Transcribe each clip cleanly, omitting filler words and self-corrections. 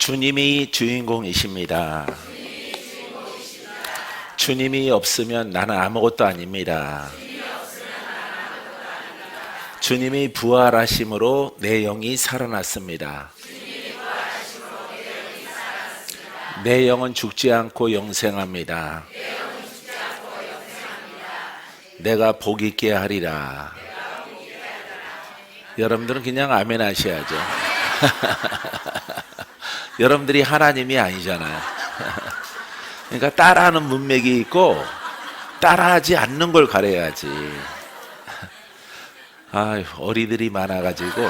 주님이 주인공이십니다. 주님이 없으면 나는 아무것도 아닙니다. 주님이 부활하심으로 내 영이 살아났습니다. 내 영은 죽지 않고 영생합니다. 내가 복 있게 하리라. 여러분들은 그냥 아멘 하셔야죠. 여러분들이 하나님이 아니잖아요. 그러니까 따라하는 문맥이 있고 따라하지 않는 걸 가려야지. 아, 어리들이 많아가지고.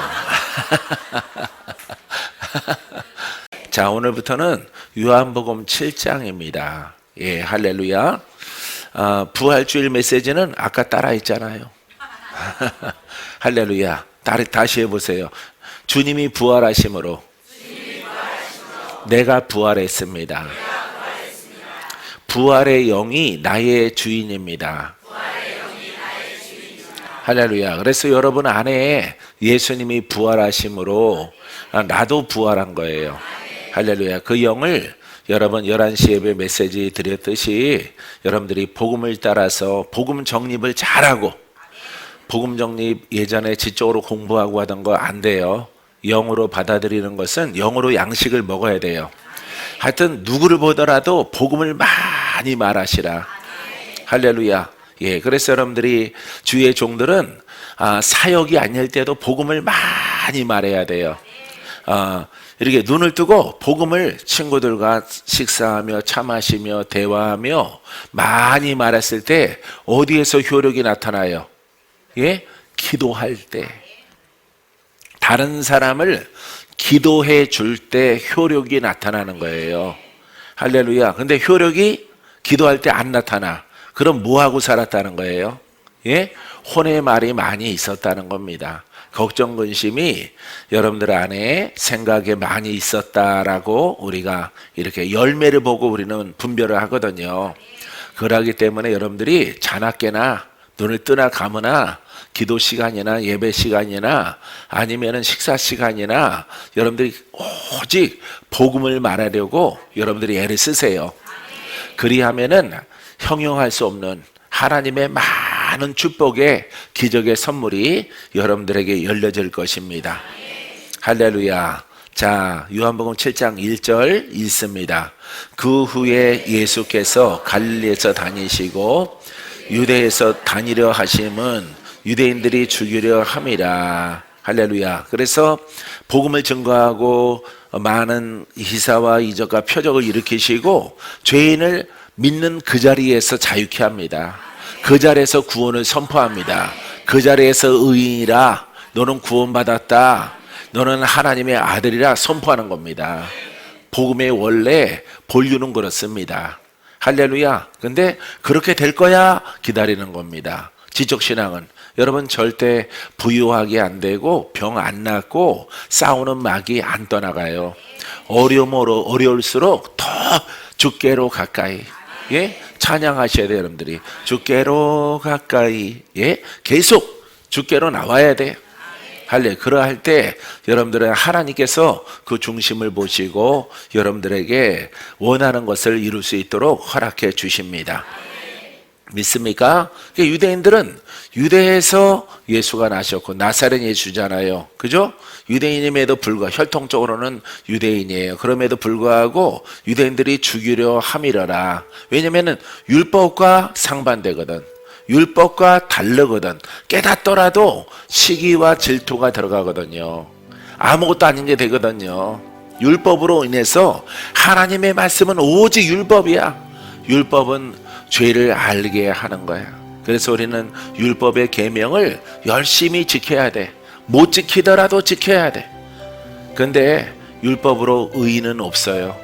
자, 오늘부터는 요한복음 7장입니다. 예, 할렐루야. 부활주일 메시지는 아까 따라했잖아요. 할렐루야. 다시 해보세요. 주님이 부활하심으로 내가 부활했습니다. 부활의 영이 나의 주인입니다. 할렐루야. 그래서 여러분 안에 예수님이 부활하심으로 나도 부활한 거예요. 할렐루야. 그 영을 여러분 11시 예배 메시지 드렸듯이 여러분들이 복음을 따라서 복음 정립을 잘하고, 복음 정립 예전에 지적으로 공부하고 하던 거 안 돼요. 영으로 받아들이는 것은 영으로 양식을 먹어야 돼요. 하여튼 누구를 보더라도 복음을 많이 말하시라. 할렐루야. 예, 그래서 여러분들이 주의 종들은 사역이 아닐 때도 복음을 많이 말해야 돼요. 이렇게 눈을 뜨고 복음을 친구들과 식사하며 차 마시며 대화하며 많이 말했을 때 어디에서 효력이 나타나요? 예? 기도할 때. 다른 사람을 기도해 줄 때 효력이 나타나는 거예요. 할렐루야. 근데 효력이 기도할 때 안 나타나. 그럼 뭐하고 살았다는 거예요? 예? 혼의 말이 많이 있었다는 겁니다. 걱정, 근심이 여러분들 안에 생각에 많이 있었다라고 우리가 이렇게 열매를 보고 우리는 분별을 하거든요. 그러기 때문에 여러분들이 자나깨나 눈을 뜨나 감으나 기도 시간이나 예배 시간이나 아니면은 식사 시간이나 여러분들이 오직 복음을 말하려고 여러분들이 애를 쓰세요. 그리하면은 형용할 수 없는 하나님의 많은 축복의 기적의 선물이 여러분들에게 열려질 것입니다. 할렐루야. 자, 요한복음 7장 1절 읽습니다. 그 후에 예수께서 갈릴리에서 다니시고 유대에서 다니려 하심은 유대인들이 죽이려 함이라. 할렐루야. 그래서 복음을 증거하고 많은 기사와 이적과 표적을 일으키시고 죄인을 믿는 그 자리에서 자유케 합니다. 그 자리에서 구원을 선포합니다. 그 자리에서 의인이라, 너는 구원받았다, 너는 하나님의 아들이라 선포하는 겁니다. 복음의 원래 본류는 그렇습니다. 할렐루야. 근데 그렇게 될 거야 기다리는 겁니다. 지적신앙은 여러분 절대 부유하게 안 되고 병 안 낫고 싸우는 막이 안 떠나가요. 어려울수록 더 주께로 가까이. 예? 찬양하셔야 돼요, 여러분들이. 주께로 가까이. 예? 계속 주께로 나와야 돼요. 할래. 그러할 때 여러분들은 하나님께서 그 중심을 보시고 여러분들에게 원하는 것을 이룰 수 있도록 허락해 주십니다. 믿습니까? 유대인들은 유대에서 예수가 나셨고 나사렛 예수잖아요. 그죠? 유대인임에도 불구하고 혈통적으로는 유대인이에요. 그럼에도 불구하고 유대인들이 죽이려 함이러라. 왜냐면은 율법과 상반되거든. 율법과 다르거든. 깨닫더라도 시기와 질투가 들어가거든요. 아무것도 아닌 게 되거든요. 율법으로 인해서 하나님의 말씀은 오직 율법이야. 율법은 죄를 알게 하는 거야. 그래서 우리는 율법의 계명을 열심히 지켜야 돼. 못 지키더라도 지켜야 돼. 근데 율법으로 의인은 없어요.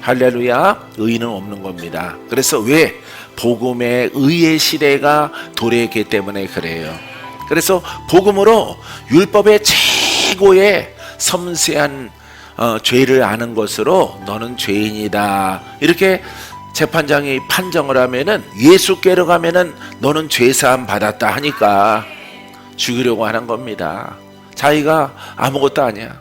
할렐루야. 의인은 없는 겁니다. 그래서 왜? 복음의 의의 시대가 도래했기 때문에 그래요. 그래서 복음으로 율법의 최고의 섬세한 죄를 아는 것으로 너는 죄인이다. 이렇게 재판장이 판정을 하면은 예수께로 가면은 너는 죄사함 받았다 하니까 죽이려고 하는 겁니다. 자기가 아무것도 아니야.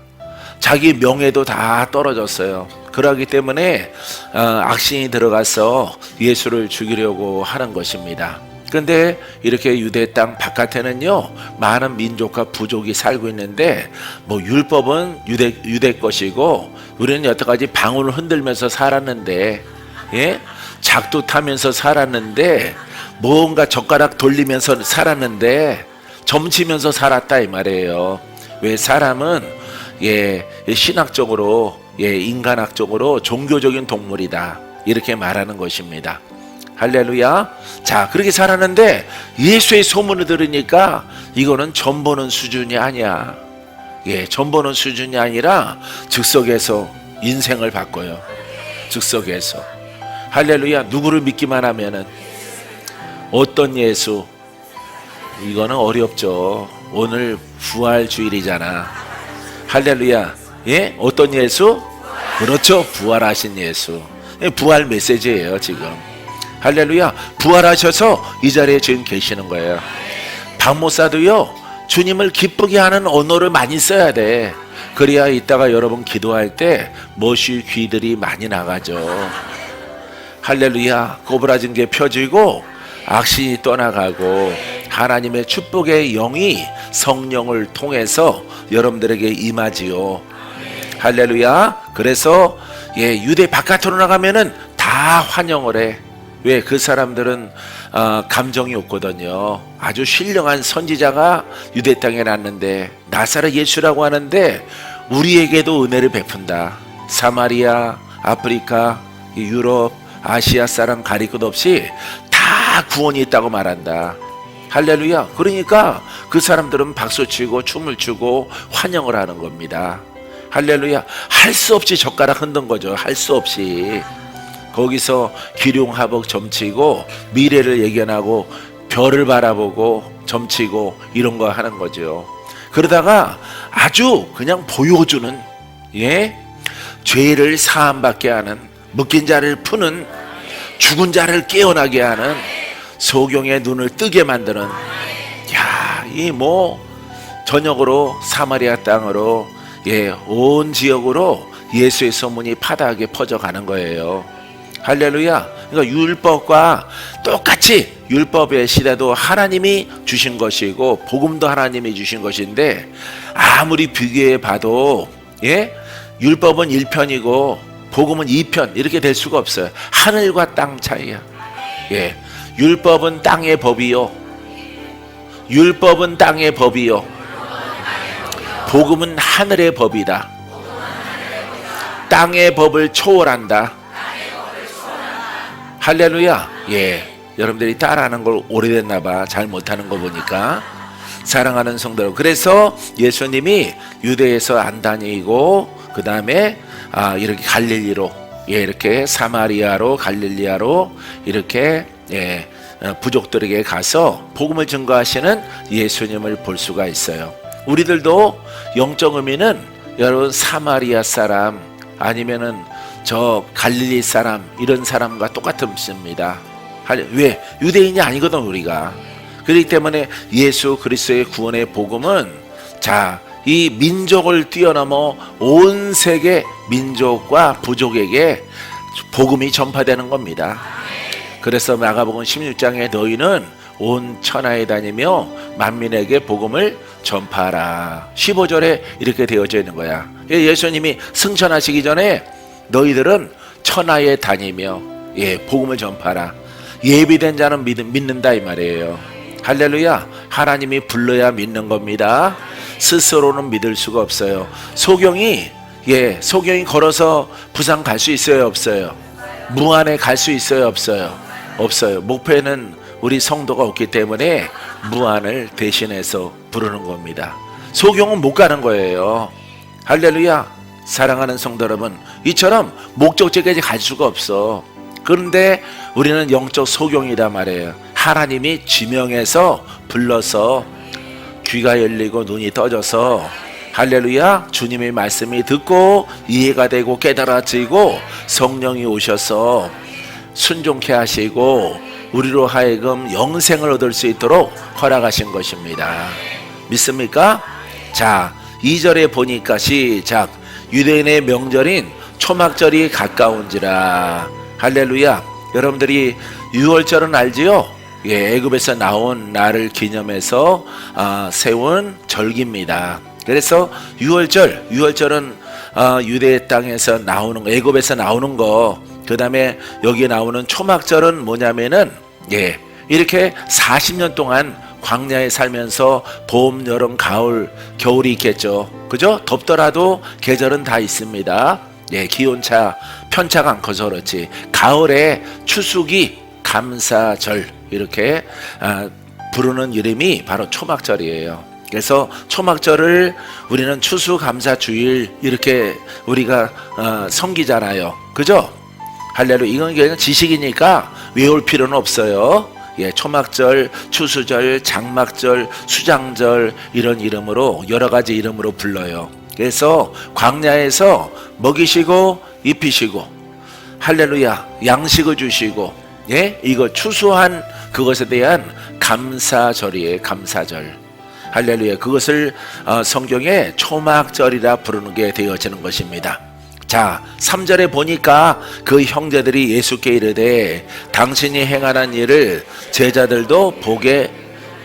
자기 명예도 다 떨어졌어요. 그러기 때문에 악신이 들어가서 예수를 죽이려고 하는 것입니다. 그런데 이렇게 유대 땅 바깥에는요, 많은 민족과 부족이 살고 있는데, 뭐 율법은 유대 것이고, 우리는 여태까지 방울을 흔들면서 살았는데, 예? 작두 타면서 살았는데, 뭔가 젓가락 돌리면서 살았는데, 점치면서 살았다 이 말이에요. 왜? 사람은 신학적으로, 인간학적으로 종교적인 동물이다, 이렇게 말하는 것입니다. 할렐루야. 자, 그렇게 살았는데 예수의 소문을 들으니까 이거는 전 보는 수준이 아니야. 전 보는 수준이 아니라 즉석에서 인생을 바꿔요. 즉석에서. 할렐루야. 누구를 믿기만 하면은, 어떤 예수? 이거는 어렵죠. 오늘 부활주일이잖아. 할렐루야. 어떤 예수? 그렇죠. 부활하신 예수. 부활 메시지예요, 지금. 할렐루야. 부활하셔서 이 자리에 지금 계시는 거예요. 박목사도요, 주님을 기쁘게 하는 언어를 많이 써야 돼. 그래야 이따가 여러분 기도할 때 멋이 귀들이 많이 나가죠. 할렐루야. 꼬부라진 게 펴지고 악신이 떠나가고 하나님의 축복의 영이 성령을 통해서 여러분들에게 임하지요. 할렐루야. 그래서 유대 바깥으로 나가면은 다 환영을 해. 왜? 그 사람들은 감정이 없거든요. 아주 신령한 선지자가 유대 땅에 났는데, 나사렛 예수라고 하는데 우리에게도 은혜를 베푼다. 사마리아, 아프리카, 유럽, 아시아 사람 가릴 것 없이 다 구원이 있다고 말한다. 할렐루야. 그러니까 그 사람들은 박수치고 춤을 추고 환영을 하는 겁니다. 할렐루야. 할 수 없이 젓가락 흔든 거죠. 할 수 없이. 거기서 기륭하복 점치고 미래를 예견하고 별을 바라보고 점치고 이런 거 하는 거죠. 그러다가 아주 그냥 보여주는, 죄를 사함받게 하는, 묶인 자를 푸는, 죽은 자를 깨어나게 하는, 소경의 눈을 뜨게 만드는, 저녁으로 사마리아 땅으로, 온 지역으로 예수의 소문이 파다하게 퍼져가는 거예요. 할렐루야. 그러니까 율법과 똑같이, 율법의 시대도 하나님이 주신 것이고 복음도 하나님이 주신 것인데, 아무리 비교해 봐도 율법은 1편이고 복음은 2편 이렇게 될 수가 없어요. 하늘과 땅 차이야. 율법은 땅의 법이요, 율법은 땅의 법이요, 복음은 하늘의 법이다. 땅의 법을 초월한다. 할렐루야. 여러분들이 따라하는 걸 오래됐나 봐. 잘 못하는 거 보니까. 사랑하는 성도 여러분, 그래서 예수님이 유대에서 안 다니고 그 다음에 이렇게 갈릴리로, 이렇게 사마리아로, 갈릴리아로 이렇게 부족들에게 가서 복음을 증거하시는 예수님을 볼 수가 있어요. 우리들도 영적 의미는 여러분 사마리아 사람 아니면은 저 갈릴리 사람, 이런 사람과 똑같습니다. 왜? 유대인이 아니거든 우리가. 그렇기 때문에 예수 그리스도의 구원의 복음은 이 민족을 뛰어넘어 온 세계 민족과 부족에게 복음이 전파되는 겁니다. 그래서 마가복음 16장에 너희는 온 천하에 다니며 만민에게 복음을 전파하라. 15절에 이렇게 되어져 있는 거야. 예수님이 승천하시기 전에 너희들은 천하에 다니며 복음을 전파하라. 예비된 자는 믿는다 이 말이에요. 할렐루야. 하나님이 불러야 믿는 겁니다. 스스로는 믿을 수가 없어요. 소경이 걸어서 부산 갈 수 있어요, 없어요? 무안에 갈 수 있어요, 없어요? 없어요. 목표에는 우리 성도가 없기 때문에 무안을 대신해서 부르는 겁니다. 소경은 못 가는 거예요. 할렐루야. 사랑하는 성도 여러분, 이처럼 목적지까지 갈 수가 없어. 그런데 우리는 영적 소경이란 말이에요. 하나님이 지명해서 불러서 귀가 열리고 눈이 떠져서, 할렐루야, 주님의 말씀이 듣고 이해가 되고 깨달아지고 성령이 오셔서 순종케 하시고 우리로 하여금 영생을 얻을 수 있도록 허락하신 것입니다. 믿습니까? 자, 2절에 보니까 시작. 유대인의 명절인 초막절이 가까운지라. 할렐루야. 여러분들이 유월절은 알지요? 예, 애굽에서 나온 날을 기념해서 세운 절기입니다. 그래서 유월절은 유대 땅에서 나오는 거, 애굽에서 나오는 거. 그 다음에 여기 나오는 초막절은 뭐냐면은 이렇게 40년 동안 광야에 살면서 봄, 여름, 가을, 겨울이 있겠죠. 그죠? 덥더라도 계절은 다 있습니다. 기온차, 편차가 안 커서 그렇지. 가을에 추수기, 감사절 이렇게 부르는 이름이 바로 초막절이에요. 그래서 초막절을 우리는 추수감사주일 이렇게 우리가 섬기잖아요. 그죠? 할렐루야. 이건 그냥 지식이니까 외울 필요는 없어요. 초막절, 추수절, 장막절, 수장절 이런 이름으로 여러 가지 이름으로 불러요. 그래서 광야에서 먹이시고 입히시고 할렐루야 양식을 주시고 이거 추수한 그것에 대한 감사절이에요. 감사절. 할렐루야. 그것을 성경에 초막절이라 부르는 게 되어지는 것입니다. 자, 3절에 보니까 그 형제들이 예수께 이르되 당신이 행하는 일을 제자들도 보게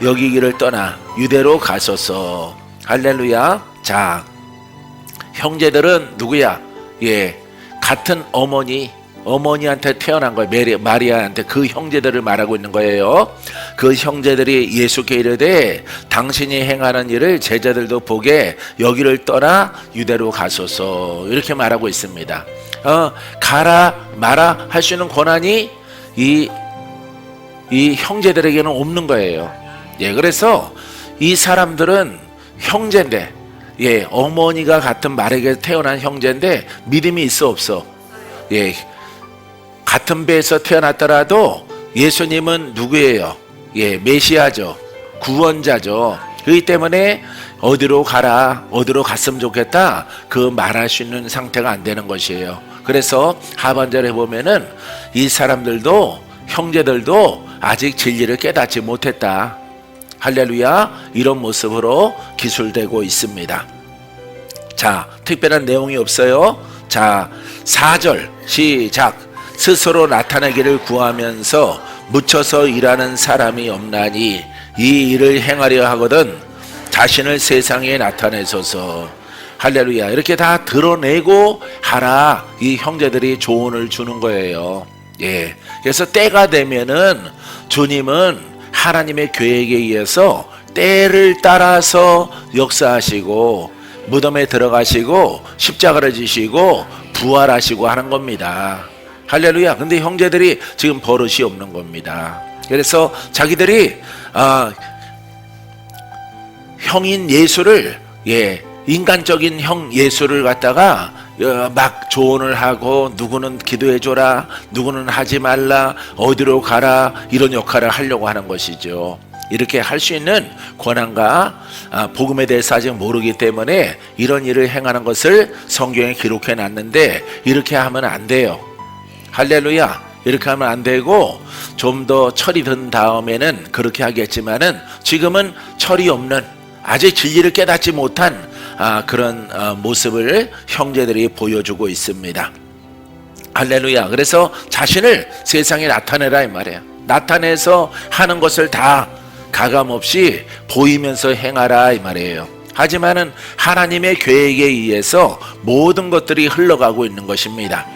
여기기를 떠나 유대로 가소서. 할렐루야. 자, 형제들은 누구야? 같은 어머니한테 태어난 거예요. 마리아한테 그 형제들을 말하고 있는 거예요. 그 형제들이 예수께 이르되 당신이 행하는 일을 제자들도 보게 여기를 떠나 유대로 가소서 이렇게 말하고 있습니다. 가라 마라 할 수 있는 권한이 이 형제들에게는 없는 거예요. 그래서 이 사람들은 형제인데 어머니가 같은 말에게 태어난 형제인데 믿음이 있어 없어? 같은 배에서 태어났더라도 예수님은 누구예요? 메시아죠. 구원자죠. 그렇기 때문에 어디로 가라, 어디로 갔으면 좋겠다 그 말할 수 있는 상태가 안 되는 것이에요. 그래서 하반절에 보면은 이 사람들도 형제들도 아직 진리를 깨닫지 못했다. 할렐루야. 이런 모습으로 기술되고 있습니다. 자, 특별한 내용이 없어요. 자, 4절 시작. 스스로 나타내기를 구하면서 묻혀서 일하는 사람이 없나니 이 일을 행하려 하거든 자신을 세상에 나타내소서. 할렐루야. 이렇게 다 드러내고 하라. 이 형제들이 조언을 주는 거예요. 그래서 때가 되면은 주님은 하나님의 계획에 의해서 때를 따라서 역사하시고 무덤에 들어가시고 십자가를 지시고 부활하시고 하는 겁니다. 할렐루야. 근데 형제들이 지금 버릇이 없는 겁니다. 그래서 자기들이 형인 예수를 인간적인 형 예수를 갖다가 막 조언을 하고 누구는 기도해줘라, 누구는 하지 말라, 어디로 가라 이런 역할을 하려고 하는 것이죠. 이렇게 할 수 있는 권한과 복음에 대해서 아직 모르기 때문에 이런 일을 행하는 것을 성경에 기록해 놨는데 이렇게 하면 안 돼요. 할렐루야. 이렇게 하면 안 되고 좀 더 철이 든 다음에는 그렇게 하겠지만은 지금은 철이 없는 아직 진리를 깨닫지 못한 그런 모습을 형제들이 보여주고 있습니다. 할렐루야. 그래서 자신을 세상에 나타내라 이 말이에요. 나타내서 하는 것을 다 가감없이 보이면서 행하라 이 말이에요. 하지만은 하나님의 계획에 의해서 모든 것들이 흘러가고 있는 것입니다.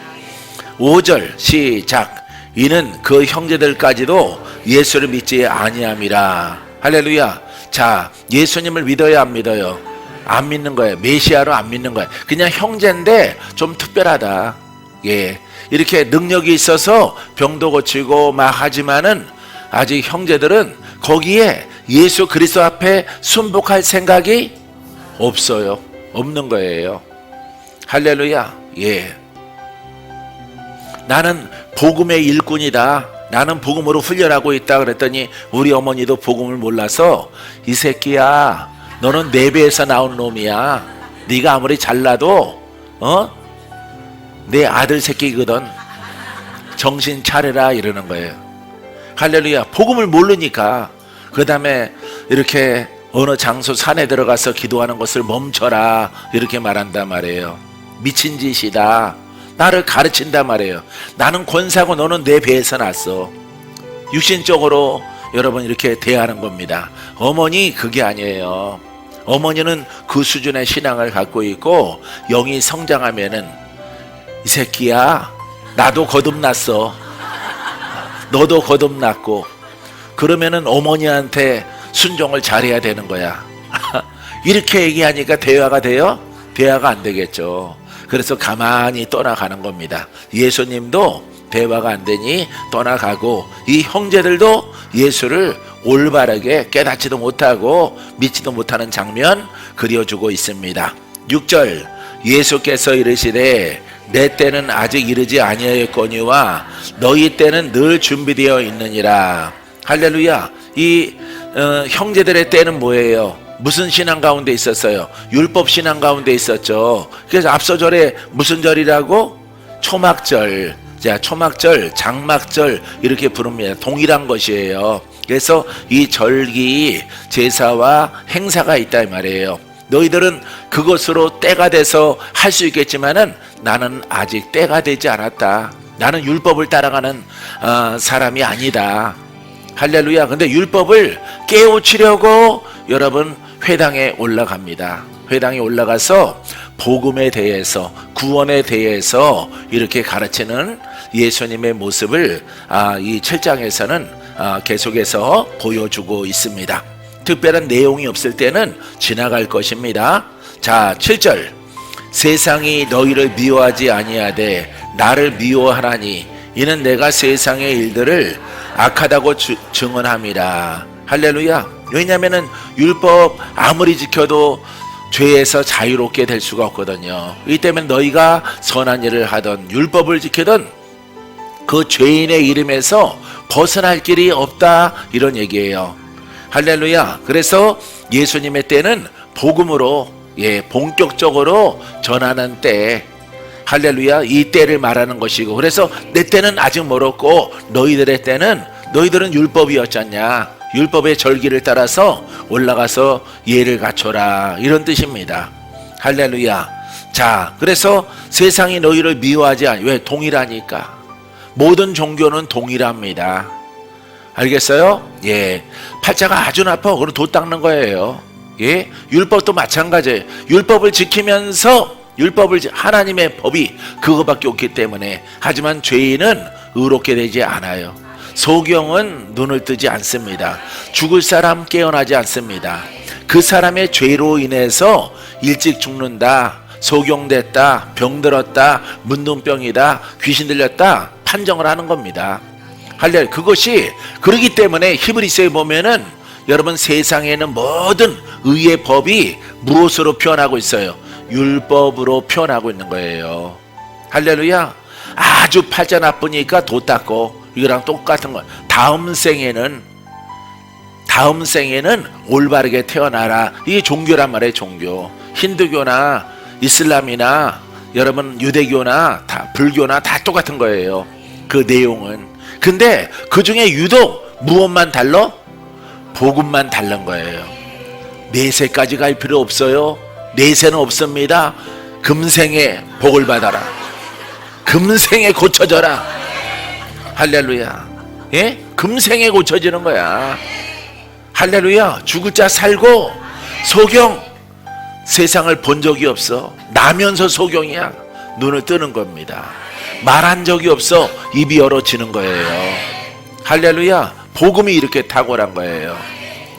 5절 시작. 이는 그 형제들까지도 예수를 믿지 아니함이라. 할렐루야. 자, 예수님을 믿어야 안 믿어요? 안 믿는 거예요. 메시아로 안 믿는 거예요. 그냥 형제인데 좀 특별하다. 이렇게 능력이 있어서 병도 고치고 막 하지만은 아직 형제들은 거기에 예수 그리스도 앞에 순복할 생각이 없어요. 없는 거예요. 할렐루야. 나는 복음의 일꾼이다. 나는 복음으로 훈련하고 있다 그랬더니 우리 어머니도 복음을 몰라서 이 새끼야 너는 내 배에서 나온 놈이야. 네가 아무리 잘나도 내 아들 새끼거든. 정신 차려라 이러는 거예요. 할렐루야. 복음을 모르니까 그 다음에 이렇게 어느 장소 산에 들어가서 기도하는 것을 멈춰라 이렇게 말한단 말이에요. 미친 짓이다. 나를 가르친단 말이에요. 나는 권사고 너는 내 배에서 났어. 육신적으로 여러분 이렇게 대하는 겁니다. 어머니 그게 아니에요. 어머니는 그 수준의 신앙을 갖고 있고 영이 성장하면은 이 새끼야 나도 거듭났어. 너도 거듭났고 그러면은 어머니한테 순종을 잘해야 되는 거야. 이렇게 얘기하니까 대화가 돼요? 대화가 안 되겠죠. 그래서 가만히 떠나가는 겁니다. 예수님도 대화가 안 되니 떠나가고 이 형제들도 예수를 올바르게 깨닫지도 못하고 믿지도 못하는 장면 그려주고 있습니다. 6절 예수께서 이르시되 내 때는 아직 이르지 아니하였거니와 너희 때는 늘 준비되어 있느니라. 할렐루야. 이 형제들의 때는 뭐예요? 무슨 신앙 가운데 있었어요? 율법 신앙 가운데 있었죠. 그래서 앞서 절에 무슨 절이라고? 초막절. 자, 초막절, 장막절 이렇게 부릅니다. 동일한 것이에요. 그래서 이 절기 제사와 행사가 있다 이 말이에요. 너희들은 그것으로 때가 돼서 할 수 있겠지만은 나는 아직 때가 되지 않았다. 나는 율법을 따라가는 사람이 아니다. 할렐루야. 근데 율법을 깨우치려고 여러분 회당에 올라갑니다. 회당에 올라가서 복음에 대해서 구원에 대해서 이렇게 가르치는 예수님의 모습을 이 7장에서는 계속해서 보여주고 있습니다. 특별한 내용이 없을 때는 지나갈 것입니다. 자, 7절 세상이 너희를 미워하지 아니하되 나를 미워하나니 이는 내가 세상의 일들을 악하다고 증언함이라. 할렐루야. 왜냐하면 율법 아무리 지켜도 죄에서 자유롭게 될 수가 없거든요. 이 때문에 너희가 선한 일을 하던 율법을 지키던 그 죄인의 이름에서 벗어날 길이 없다 이런 얘기예요. 할렐루야. 그래서 예수님의 때는 복음으로 본격적으로 전하는 때, 할렐루야, 이 때를 말하는 것이고, 그래서 내 때는 아직 멀었고 너희들의 때는 너희들은 율법이었잖냐. 율법의 절기를 따라서 올라가서 예를 갖춰라 이런 뜻입니다. 할렐루야. 자, 그래서 세상이 너희를 미워하지 않아. 왜? 동일하니까. 모든 종교는 동일합니다. 알겠어요? 예. 팔자가 아주 나빠. 그럼 도 닦는 거예요. 예. 율법도 마찬가지예요. 율법을 지키면서 하나님의 법이 그거밖에 없기 때문에. 하지만 죄인은 의롭게 되지 않아요. 소경은 눈을 뜨지 않습니다. 죽을 사람 깨어나지 않습니다. 그 사람의 죄로 인해서 일찍 죽는다, 소경됐다, 병들었다, 문둥병이다, 귀신 들렸다 판정을 하는 겁니다. 할렐루야. 그것이 그러기 때문에 히브리서에 보면은 여러분 세상에는 모든 의의 법이 무엇으로 표현하고 있어요? 율법으로 표현하고 있는 거예요. 할렐루야. 아주 팔자 나쁘니까 도 닦고 이거랑 똑같은 거. 다음 생에는 올바르게 태어나라. 이게 종교란 말이에요. 종교. 힌두교나 이슬람이나 여러분 유대교나 다 불교나 다 똑같은 거예요. 그 내용은. 근데 그 중에 유독 무엇만 달라? 복음만 다른 거예요. 내세까지 갈 필요 없어요. 내세는 없습니다. 금생에 복을 받아라. 금생에 고쳐져라. 할렐루야. 예? 금생에 고쳐지는 거야. 할렐루야. 죽을 자 살고 소경. 세상을 본 적이 없어. 나면서 소경이야. 눈을 뜨는 겁니다. 말한 적이 없어. 입이 열어지는 거예요. 할렐루야. 복음이 이렇게 탁월한 거예요.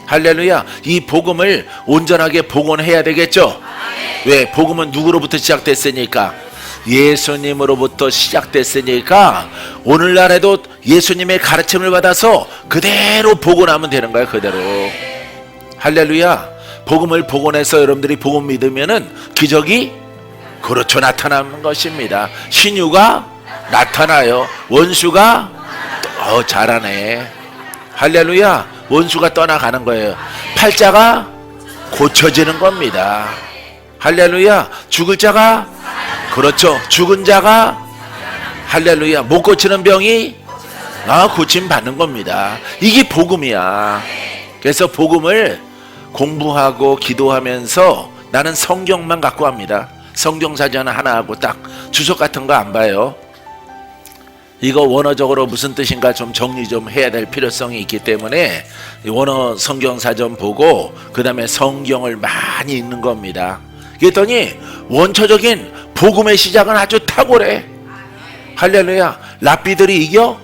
할렐루야. 이 복음을 온전하게 복원해야 되겠죠. 왜? 복음은 누구로부터 시작됐으니까? 예수님으로부터 시작됐으니까 오늘날에도 예수님의 가르침을 받아서 그대로 복원하면 되는 거야. 그대로. 할렐루야. 복음을 복원해서 여러분들이 복음 믿으면은 기적이 그렇죠 나타나는 것입니다. 신유가 나타나요. 원수가 잘하네. 할렐루야. 원수가 떠나가는 거예요. 팔자가 고쳐지는 겁니다. 할렐루야. 죽을 자가 그렇죠. 죽은 자가 할렐루야. 못 고치는 병이 고침 받는 겁니다. 이게 복음이야. 그래서 복음을 공부하고 기도하면서 나는 성경만 갖고 합니다. 성경사전 하나하고 딱 주석 같은 거 안 봐요. 이거 원어적으로 무슨 뜻인가 좀 정리 좀 해야 될 필요성이 있기 때문에 원어 성경사전 보고 그 다음에 성경을 많이 읽는 겁니다. 그랬더니 원초적인 복음의 시작은 아주 탁월해. 할렐루야. 랍비들이 이겨?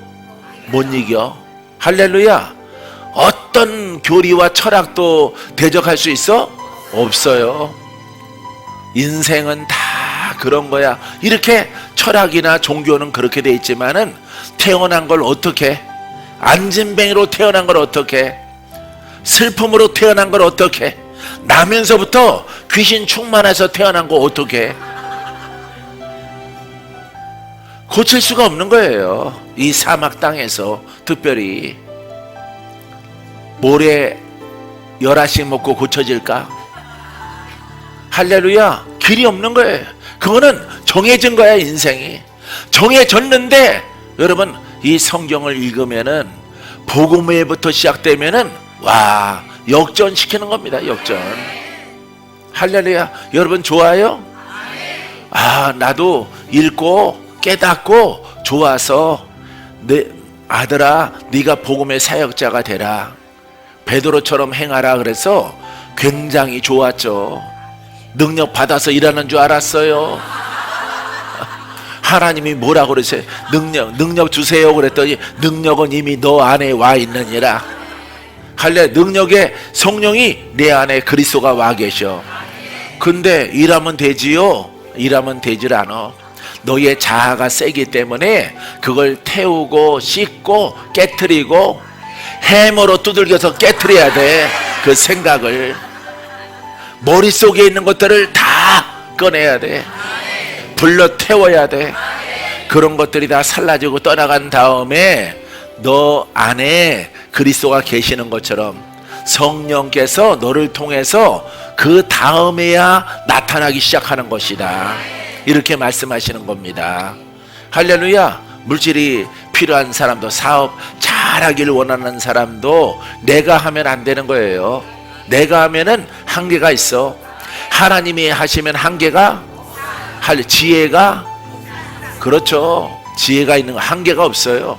못 이겨. 할렐루야. 어떤 교리와 철학도 대적할 수 있어? 없어요. 인생은 다 그런 거야. 이렇게 철학이나 종교는 그렇게 돼 있지만은 태어난 걸 어떻게, 안진뱅이로 태어난 걸 어떻게, 슬픔으로 태어난 걸 어떻게, 나면서부터 귀신 충만해서 태어난 거 어떻게, 고칠 수가 없는 거예요. 이 사막 땅에서 특별히 모래 11씩 먹고 고쳐질까? 할렐루야. 길이 없는 거예요. 그거는 정해진 거야. 인생이 정해졌는데 여러분 이 성경을 읽으면은 복음회부터 시작되면은 와 역전시키는 겁니다. 역전. 할렐루야. 여러분 좋아요? 아 나도 읽고 깨닫고 좋아서 내 아들아 네가 복음의 사역자가 되라, 베드로처럼 행하라 그래서 굉장히 좋았죠. 능력 받아서 일하는 줄 알았어요. 하나님이 뭐라고 그러세요? 능력 주세요 그랬더니 능력은 이미 너 안에 와 있느니라. 할래. 능력의 성령이 내 안에 그리스도가 와 계셔. 근데 일하면 되지요? 일하면 되질 않아. 너의 자아가 세기 때문에 그걸 태우고 씻고 깨트리고 해머로 두들겨서 깨트려야 돼. 그 생각을 머릿속에 있는 것들을 다 꺼내야 돼. 불러 태워야 돼. 그런 것들이 다 살라지고 떠나간 다음에 너 안에 그리스도가 계시는 것처럼 성령께서 너를 통해서 그 다음에야 나타나기 시작하는 것이다. 이렇게 말씀하시는 겁니다. 할렐루야. 물질이 필요한 사람도, 사업 잘하길 원하는 사람도 내가 하면 안 되는 거예요. 내가 하면은 한계가 있어. 하나님이 하시면 한계가, 지혜가, 그렇죠. 지혜가 있는 거 한계가 없어요.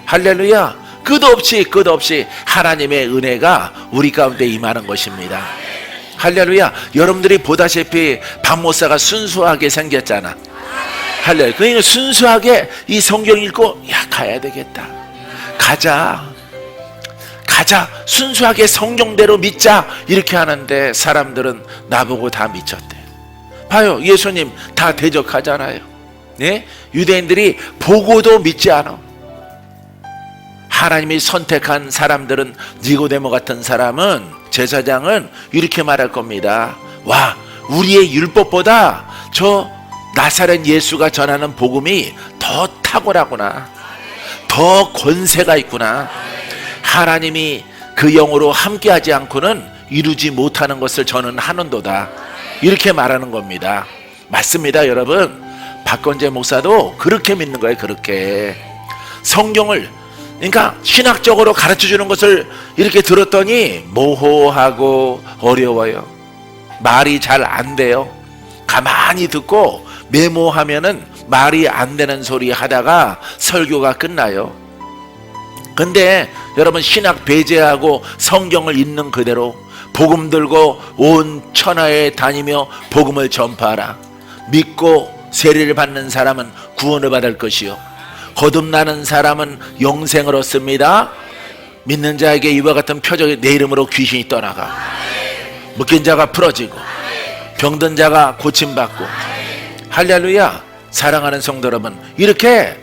할렐루야. 끝없이 하나님의 은혜가 우리 가운데 임하는 것입니다. 할렐루야. 여러분들이 보다시피 박목사가 순수하게 생겼잖아. 할렐루야. 그러니까 순수하게 이 성경 읽고 가야 되겠다. 가자. 순수하게 성경대로 믿자. 이렇게 하는데 사람들은 나보고 다 미쳤대. 봐요. 예수님 다 대적하잖아요. 네? 유대인들이 보고도 믿지 않아. 하나님이 선택한 사람들은, 니고데모 같은 사람은, 제사장은 이렇게 말할 겁니다. 와, 우리의 율법보다 저 나사렛 예수가 전하는 복음이 더 탁월하구나. 더 권세가 있구나. 하나님이 그 영으로 함께하지 않고는 이루지 못하는 것을 저는 하는도다. 이렇게 말하는 겁니다. 맞습니다, 여러분. 박건재 목사도 그렇게 믿는 거예요. 그렇게 성경을, 그러니까 신학적으로 가르쳐주는 것을 이렇게 들었더니 모호하고 어려워요. 말이 잘 안 돼요. 가만히 듣고 메모하면은 말이 안 되는 소리 하다가 설교가 끝나요. 근데 여러분 신학 배제하고 성경을 있는 그대로 복음 들고 온 천하에 다니며 복음을 전파하라. 믿고 세례를 받는 사람은 구원을 받을 것이요 거듭나는 사람은 영생을 얻습니다. 믿는 자에게 이와 같은 표적이 내 이름으로 귀신이 떠나가, 묶인 자가 풀어지고 병든 자가 고침받고. 할렐루야. 사랑하는 성도 여러분, 이렇게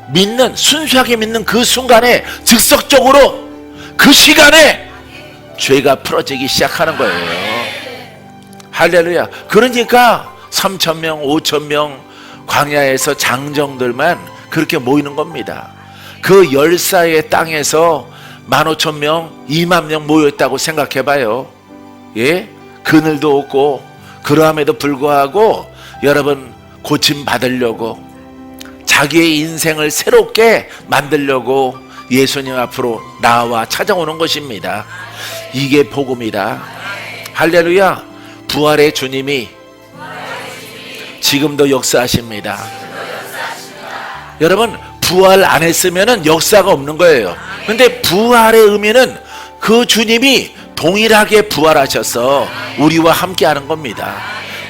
믿는, 순수하게 믿는 그 순간에 즉석적으로 그 시간에 죄가 풀어지기 시작하는 거예요. 할렐루야. 그러니까 3,000명 5,000명 광야에서 장정들만 그렇게 모이는 겁니다. 그 열사의 땅에서 15,000명 20,000명 모였다고 생각해봐요. 예? 그늘도 없고 그러함에도 불구하고 여러분 고침 받으려고, 자기의 인생을 새롭게 만들려고 예수님 앞으로 나와 찾아오는 것입니다. 이게 복음이다. 할렐루야. 부활의 주님이 지금도 역사하십니다. 여러분, 부활 안 했으면 역사가 없는 거예요. 근데 부활의 의미는 그 주님이 동일하게 부활하셔서 우리와 함께 하는 겁니다.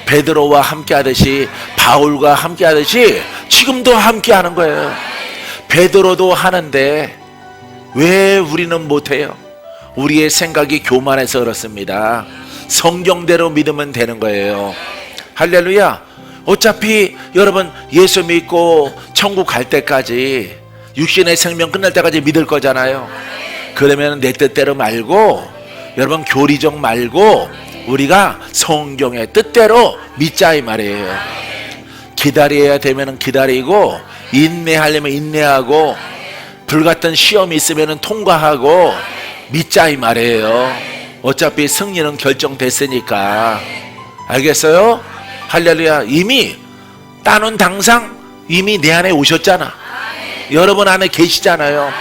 베드로와 함께 하듯이, 바울과 함께 하듯이 지금도 함께 하는 거예요. 베드로도 하는데 왜 우리는 못해요? 우리의 생각이 교만해서 그렇습니다. 성경대로 믿으면 되는 거예요. 할렐루야. 어차피 여러분 예수 믿고 천국 갈 때까지, 육신의 생명 끝날 때까지 믿을 거잖아요. 그러면 내 뜻대로 말고, 여러분 교리적 말고 우리가 성경의 뜻대로 믿자 이 말이에요. 기다려야 되면 기다리고, 인내하려면 인내하고, 불같은 시험이 있으면 통과하고 믿자 이 말이에요. 어차피 승리는 결정됐으니까. 알겠어요? 할렐루야. 이미 따놓은 당상 이미 내 안에 오셨잖아. 여러분 안에 계시잖아요.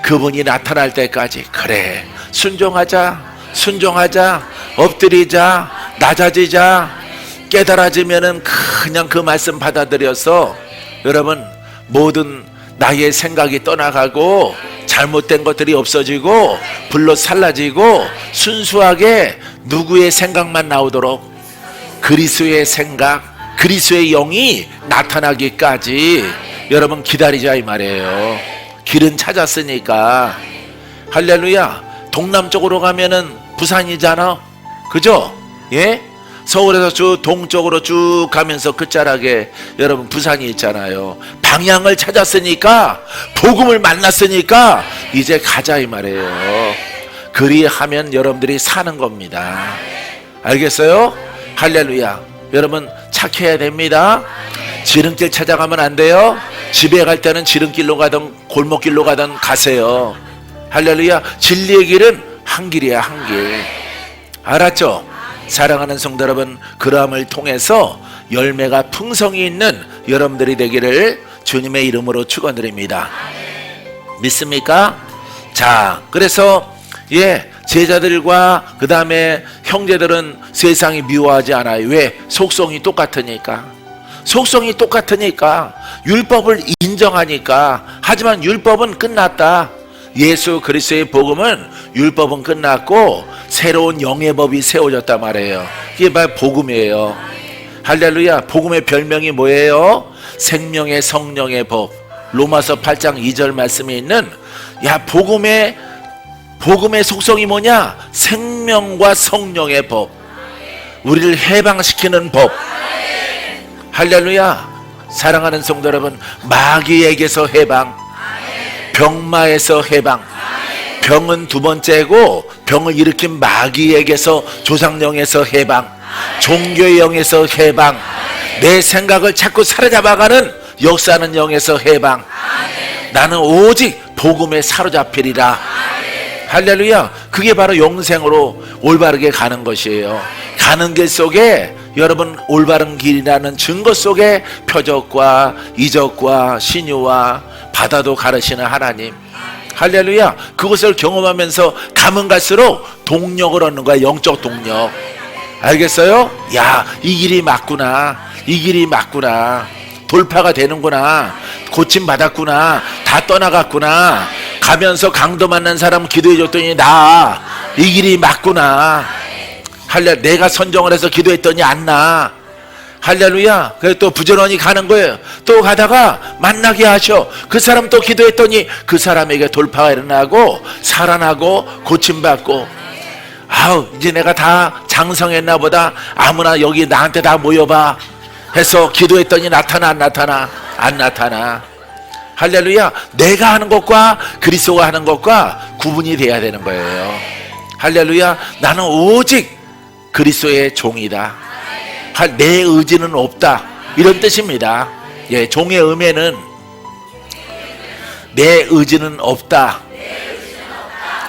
그분이 나타날 때까지 그래, 순종하자, 순종하자, 엎드리자, 낮아지자, 깨달아지면은 그냥 그 말씀 받아들여서 여러분 모든 나의 생각이 떠나가고 잘못된 것들이 없어지고 불로 살라지고 순수하게 누구의 생각만 나오도록 그리스도의 생각, 그리스도의 영이 나타나기까지 여러분 기다리자 이 말이에요. 길은 찾았으니까. 할렐루야. 동남쪽으로 가면은 부산이잖아. 그죠? 예? 서울에서 쭉 동쪽으로 쭉 가면서 끝자락에 여러분 부산이 있잖아요. 방향을 찾았으니까, 복음을 만났으니까 이제 가자 이 말이에요. 그리하면 여러분들이 사는 겁니다. 알겠어요? 할렐루야. 여러분 착해야 됩니다. 지름길 찾아가면 안 돼요. 집에 갈 때는 지름길로 가든 골목길로 가든 가세요. 할렐루야. 진리의 길은 한 길이야, 한 길. 알았죠? 사랑하는 성도 여러분, 그러함을 통해서 열매가 풍성히 있는 여러분들이 되기를 주님의 이름으로 축원드립니다. 믿습니까? 자, 그래서 제자들과 그 다음에 형제들은 세상이 미워하지 않아요. 왜? 속성이 똑같으니까. 속성이 똑같으니까, 율법을 인정하니까. 하지만 율법은 끝났다. 예수 그리스도의 복음은, 율법은 끝났고 새로운 영예법이 세워졌단 말이에요. 이게 바로 복음이에요. 할렐루야. 복음의 별명이 뭐예요? 생명의 성령의 법. 로마서 8장 2절 말씀에 있는, 복음의 속성이 뭐냐? 생명과 성령의 법. 우리를 해방시키는 법. 할렐루야. 사랑하는 성도 여러분, 마귀에게서 해방, 병마에서 해방. 병은 두 번째고, 병을 일으킨 마귀에게서, 조상령에서 해방, 종교의 영에서 해방, 내 생각을 자꾸 사로잡아가는 역사하는 영에서 해방. 나는 오직 복음에 사로잡히리라. 할렐루야. 그게 바로 영생으로 올바르게 가는 것이에요. 가는 길 속에 여러분 올바른 길이라는 증거 속에 표적과 이적과 신유와 바다도 가르치는 하나님. 할렐루야. 그것을 경험하면서 가면 갈수록 동력을 얻는 거야. 영적 동력. 알겠어요? 이 길이 맞구나. 이 길이 맞구나. 돌파가 되는구나. 고침 받았구나. 다 떠나갔구나. 가면서 강도 만난 사람 기도해 줬더니 이 길이 맞구나. 할렐루야. 내가 선정을 해서 기도했더니 안 나. 할렐루야. 그래서 또 부지런히 가는 거예요. 또 가다가 만나게 하셔. 그 사람 또 기도했더니 그 사람에게 돌파가 일어나고 살아나고 고침받고, 이제 내가 다 장성했나 보다. 아무나 여기 나한테 다 모여봐 해서 기도했더니 나타나 안 나타나. 할렐루야. 내가 하는 것과 그리스도가 하는 것과 구분이 돼야 되는 거예요. 할렐루야. 나는 오직 그리스도의 종이다. 내 의지는 없다. 이런 뜻입니다. 종의 의미는 내 의지는 없다.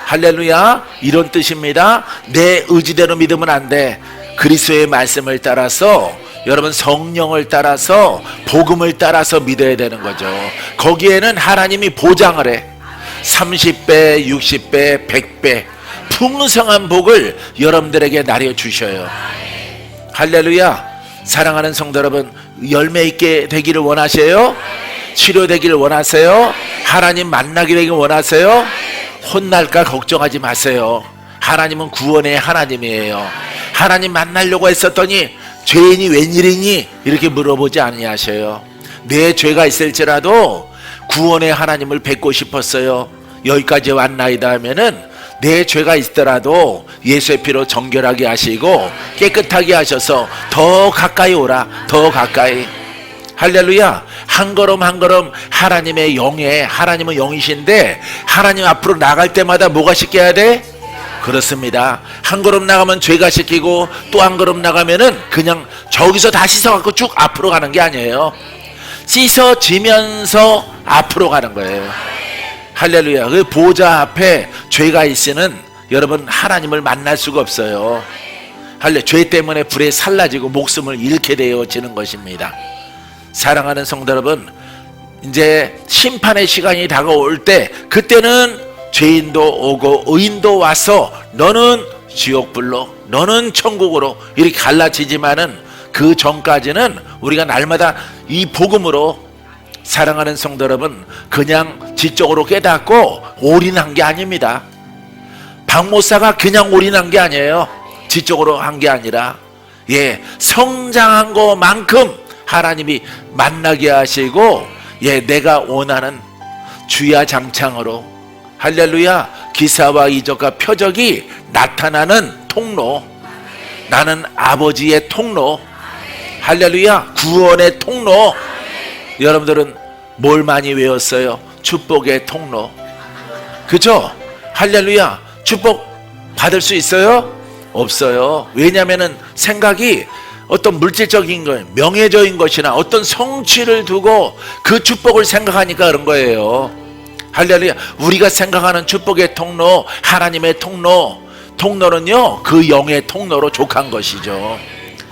할렐루야. 이런 뜻입니다. 내 의지대로 믿으면 안 돼. 그리스도의 말씀을 따라서, 여러분 성령을 따라서, 복음을 따라서 믿어야 되는 거죠. 거기에는 하나님이 보장을 해. 30배, 60배, 100배 풍성한 복을 여러분들에게 나려 주셔요. 할렐루야. 사랑하는 성도 여러분, 열매 있게 되기를 원하세요? 치료되기를 원하세요? 하나님 만나게 되기를 원하세요? 혼날까 걱정하지 마세요. 하나님은 구원의 하나님이에요. 하나님 만나려고 했었더니 죄인이 웬일이니? 이렇게 물어보지 아니하셔요. 내 죄가 있을지라도 구원의 하나님을 뵙고 싶었어요. 여기까지 왔나이다 하면은 내 죄가 있더라도 예수의 피로 정결하게 하시고 깨끗하게 하셔서 더 가까이 오라. 더 가까이. 할렐루야. 한 걸음 한 걸음 하나님의 영에, 하나님은 영이신데 하나님 앞으로 나갈 때마다 뭐가 씻겨야 돼? 그렇습니다. 한 걸음 나가면 죄가 씻기고 또 한 걸음 나가면은 그냥 저기서 다 씻어갖고 쭉 앞으로 가는 게 아니에요. 씻어지면서 앞으로 가는 거예요. 할렐루야. 그 보좌 앞에 죄가 있으면 여러분 하나님을 만날 수가 없어요. 할렐루야. 죄 때문에 불에 살라지고 목숨을 잃게 되어지는 것입니다. 사랑하는 성도 여러분, 이제 심판의 시간이 다가올 때 그때는 죄인도 오고 의인도 와서 너는 지옥불로 너는 천국으로 이렇게 갈라지지만은 그 전까지는 우리가 날마다 이 복음으로 사랑하는 성도 여러분 그냥 지적으로 깨닫고 올인한 게 아닙니다. 박목사가 그냥 올인한 게 아니에요. 지적으로 한 게 아니라 성장한 것만큼 하나님이 만나게 하시고 내가 원하는 주야장창으로 할렐루야 기사와 이적과 표적이 나타나는 통로, 나는 아버지의 통로, 할렐루야 구원의 통로. 여러분들은 뭘 많이 외웠어요? 축복의 통로. 그죠? 할렐루야. 축복 받을 수 있어요? 없어요. 왜냐하면 생각이 어떤 물질적인 것, 명예적인 것이나 어떤 성취를 두고 그 축복을 생각하니까 그런 거예요. 할렐루야. 우리가 생각하는 축복의 통로, 하나님의 통로는요 그 영의 통로로 족한 것이죠.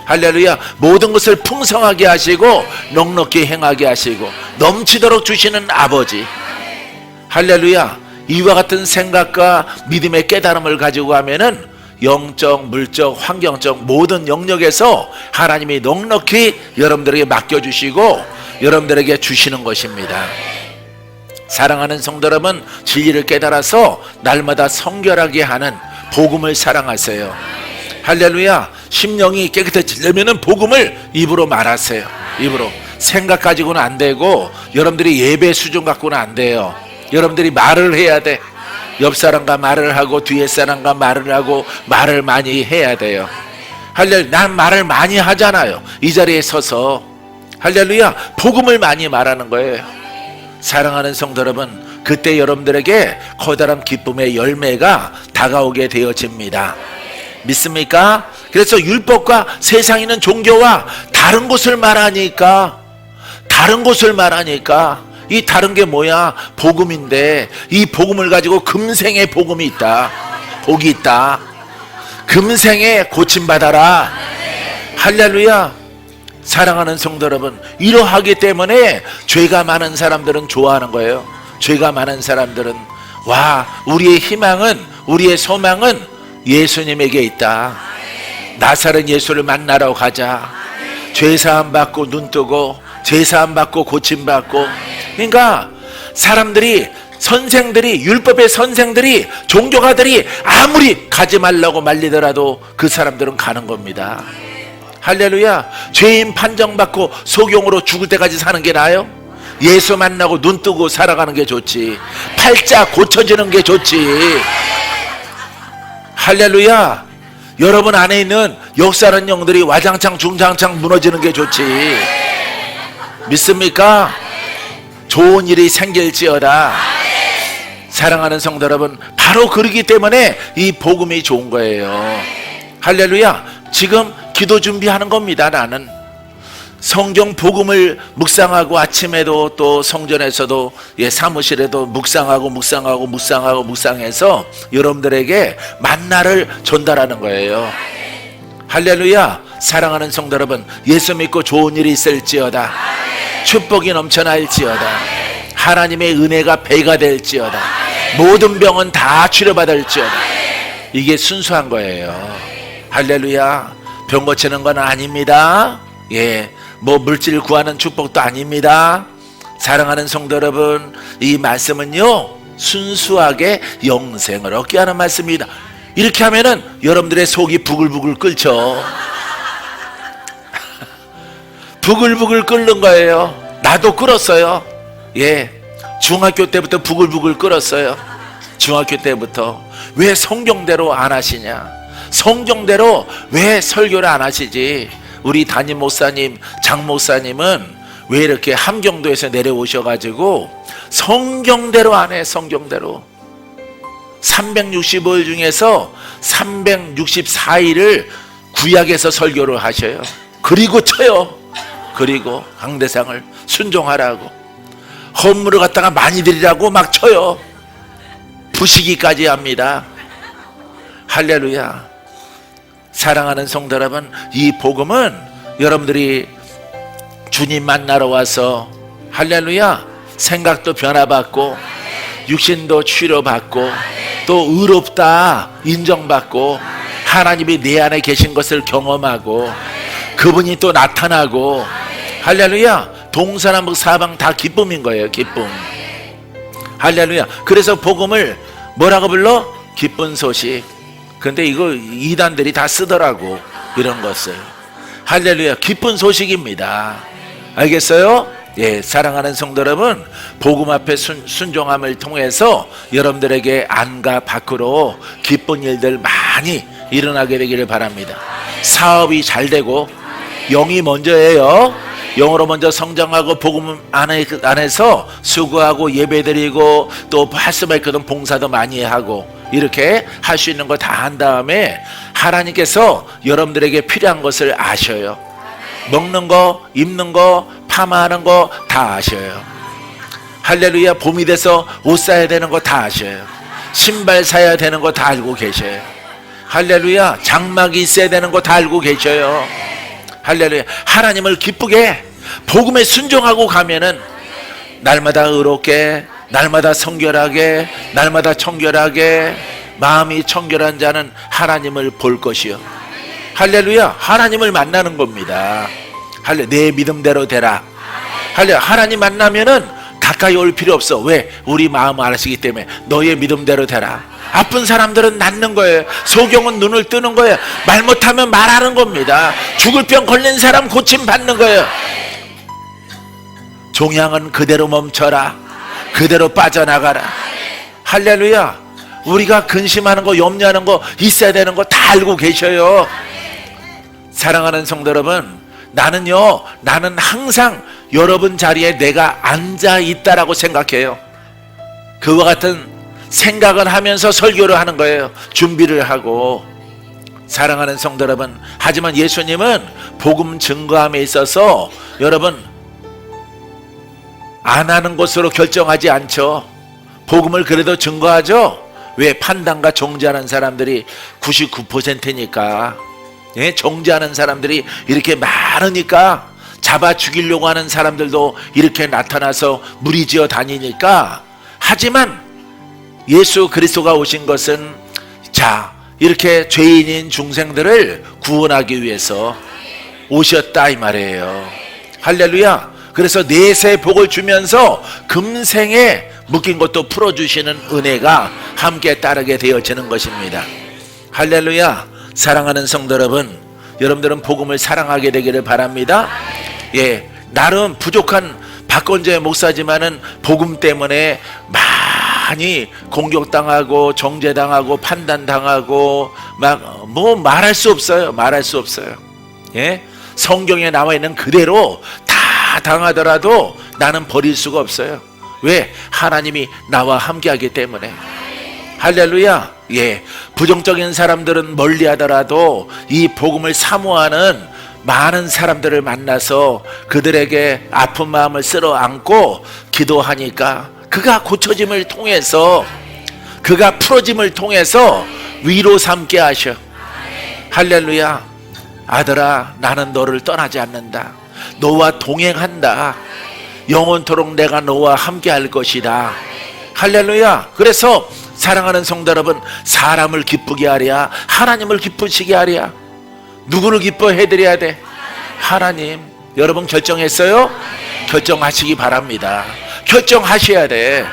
할렐루야. 모든 것을 풍성하게 하시고 넉넉히 행하게 하시고 넘치도록 주시는 아버지. 할렐루야. 이와 같은 생각과 믿음의 깨달음을 가지고 가면은 영적, 물적, 환경적 모든 영역에서 하나님이 넉넉히 여러분들에게 맡겨주시고 여러분들에게 주시는 것입니다. 사랑하는 성도 여러분, 진리를 깨달아서 날마다 성결하게 하는 복음을 사랑하세요. 할렐루야. 심령이 깨끗해지려면 복음을 입으로 말하세요. 입으로. 생각 가지고는 안 되고 여러분들이 예배 수준 갖고는 안 돼요. 여러분들이 말을 해야 돼. 옆 사람과 말을 하고 뒤에 사람과 말을 하고 말을 많이 해야 돼요. 할렐루야. 난 말을 많이 하잖아요. 이 자리에 서서. 할렐루야. 복음을 많이 말하는 거예요. 사랑하는 성도 여러분, 그때 여러분들에게 커다란 기쁨의 열매가 다가오게 되어집니다. 믿습니까? 그래서 율법과 세상에 있는 종교와 다른 것을 말하니까 이 다른 게 뭐야? 복음인데 이 복음을 가지고 금생의 복음이 있다. 복이 있다. 금생에 고침받아라. 할렐루야. 사랑하는 성도 여러분, 이러하기 때문에 죄가 많은 사람들은 좋아하는 거예요. 죄가 많은 사람들은 우리의 희망은, 우리의 소망은 예수님에게 있다. 나사렛 예수를 만나러 가자. 죄사함 받고 눈 뜨고 죄사함 받고 고침 받고. 그러니까 사람들이, 선생들이, 율법의 선생들이, 종교가들이 아무리 가지 말라고 말리더라도 그 사람들은 가는 겁니다. 할렐루야. 죄인 판정받고 소경으로 죽을 때까지 사는 게 나아요? 예수 만나고 눈 뜨고 살아가는 게 좋지. 팔자 고쳐지는 게 좋지. 할렐루야. 여러분 안에 있는 역사하는 영들이 와장창 중장창 무너지는 게 좋지. 믿습니까? 좋은 일이 생길지어다. 사랑하는 성도 여러분, 바로 그러기 때문에 이 복음이 좋은 거예요. 할렐루야. 지금 기도 준비하는 겁니다. 나는 성경 복음을 묵상하고 아침에도 또 성전에서도 사무실에도 묵상해서 여러분들에게 만나를 전달하는 거예요. 할렐루야. 사랑하는 성도 여러분, 예수 믿고 좋은 일이 있을지어다. 축복이 넘쳐날지어다. 하나님의 은혜가 배가 될지어다. 모든 병은 다 치료받을지어다. 이게 순수한 거예요. 할렐루야. 병 고치는 건 아닙니다. 뭐 물질 구하는 축복도 아닙니다. 사랑하는 성도 여러분, 이 말씀은요 순수하게 영생을 얻게 하는 말씀입니다. 이렇게 하면은 여러분들의 속이 부글부글 끓죠. 부글부글 끓는 거예요. 나도 끓었어요. 예, 중학교 때부터 부글부글 끓었어요. 중학교 때부터. 왜 성경대로 안 하시냐? 성경대로 왜 설교를 안 하시지? 우리 담임 목사님, 장 목사님은 왜 이렇게 함경도에서 내려오셔가지고 성경대로 안 해? 성경대로 365일 중에서 364일을 구약에서 설교를 하셔요. 그리고 쳐요. 그리고 강대상을 순종하라고, 헌물을 갖다가 많이 드리라고 막 쳐요. 부시기까지 합니다. 할렐루야. 사랑하는 성도 여러분, 이 복음은 여러분들이 주님 만나러 와서 할렐루야 생각도 변화받고 육신도 치료받고 또 의롭다 인정받고 하나님이 내 안에 계신 것을 경험하고 그분이 또 나타나고 할렐루야, 동서남북 사방 다 기쁨인 거예요. 기쁨. 할렐루야. 그래서 복음을 뭐라고 불러? 기쁜 소식. 근데 이거 이단들이 다 쓰더라고, 이런 것을. 할렐루야. 기쁜 소식입니다. 알겠어요? 예, 사랑하는 성도 여러분, 복음 앞에 순종함을 통해서 여러분들에게 안과 밖으로 기쁜 일들 많이 일어나게 되기를 바랍니다. 사업이 잘 되고, 영이 먼저예요. 영으로 먼저 성장하고 복음 안에서 수고하고 예배드리고 또 말씀했거든 봉사도 많이 하고 이렇게 할 수 있는 거 다 한 다음에 하나님께서 여러분들에게 필요한 것을 아셔요. 먹는 거, 입는 거, 파마하는 거 다 아셔요. 할렐루야. 봄이 돼서 옷 사야 되는 거 다 아셔요. 신발 사야 되는 거 다 알고 계셔요. 할렐루야. 장막이 있어야 되는 거 다 알고 계셔요. 할렐루야. 하나님을 기쁘게 복음에 순종하고 가면은 날마다 의롭게, 날마다 성결하게, 날마다 청결하게, 마음이 청결한 자는 하나님을 볼 것이요. 할렐루야. 하나님을 만나는 겁니다. 할렐루야. 내 믿음대로 되라. 할렐루야. 하나님 만나면은 가까이 올 필요 없어. 왜? 우리 마음을 아시기 때문에. 너의 믿음대로 되라. 아픈 사람들은 낫는 거예요. 소경은 눈을 뜨는 거예요. 말 못하면 말하는 겁니다. 죽을 병 걸린 사람 고침 받는 거예요. 종양은 그대로 멈춰라. 그대로 빠져나가라. 할렐루야. 우리가 근심하는 거, 염려하는 거, 있어야 되는 거 다 알고 계셔요. 사랑하는 성도 여러분, 나는 항상 여러분 자리에 내가 앉아 있다라고 생각해요. 그와 같은 생각을 하면서 설교를 하는 거예요. 준비를 하고. 사랑하는 성도 여러분, 하지만 예수님은 복음 증거함에 있어서 여러분 안 하는 것으로 결정하지 않죠. 복음을 그래도 증거하죠. 왜? 판단과 정죄하는 사람들이 99%니까. 예? 정죄하는 사람들이 이렇게 많으니까, 잡아 죽이려고 하는 사람들도 이렇게 나타나서 무리지어 다니니까. 하지만 예수 그리스도가 오신 것은 자, 이렇게 죄인인 중생들을 구원하기 위해서 오셨다 이 말이에요. 할렐루야. 그래서 내세 복을 주면서 금생에 묶인 것도 풀어주시는 은혜가 함께 따르게 되어지는 것입니다. 할렐루야. 사랑하는 성도 여러분, 여러분들은 복음을 사랑하게 되기를 바랍니다. 예, 나름 부족한 박건재 목사지만은 복음 때문에 많이 공격당하고 정죄당하고 판단당하고 막 뭐 말할 수 없어요. 말할 수 없어요. 예, 성경에 나와 있는 그대로 다 당하더라도 나는 버릴 수가 없어요. 왜? 하나님이 나와 함께하기 때문에. 할렐루야. 예, 부정적인 사람들은 멀리하더라도 이 복음을 사모하는 많은 사람들을 만나서 그들에게 아픈 마음을 쓸어 안고 기도하니까 그가 고쳐짐을 통해서, 그가 풀어짐을 통해서 위로 삼게 하셔. 할렐루야. 아들아, 나는 너를 떠나지 않는다. 너와 동행한다. 영원토록 내가 너와 함께 할 것이다. 할렐루야. 그래서 사랑하는 성도 여러분, 사람을 기쁘게 하랴, 하나님을 기쁘시게 하랴. 누구를 기뻐해 드려야 돼? 하나님. 여러분 결정했어요? 결정하시기 바랍니다. 결정하셔야 돼.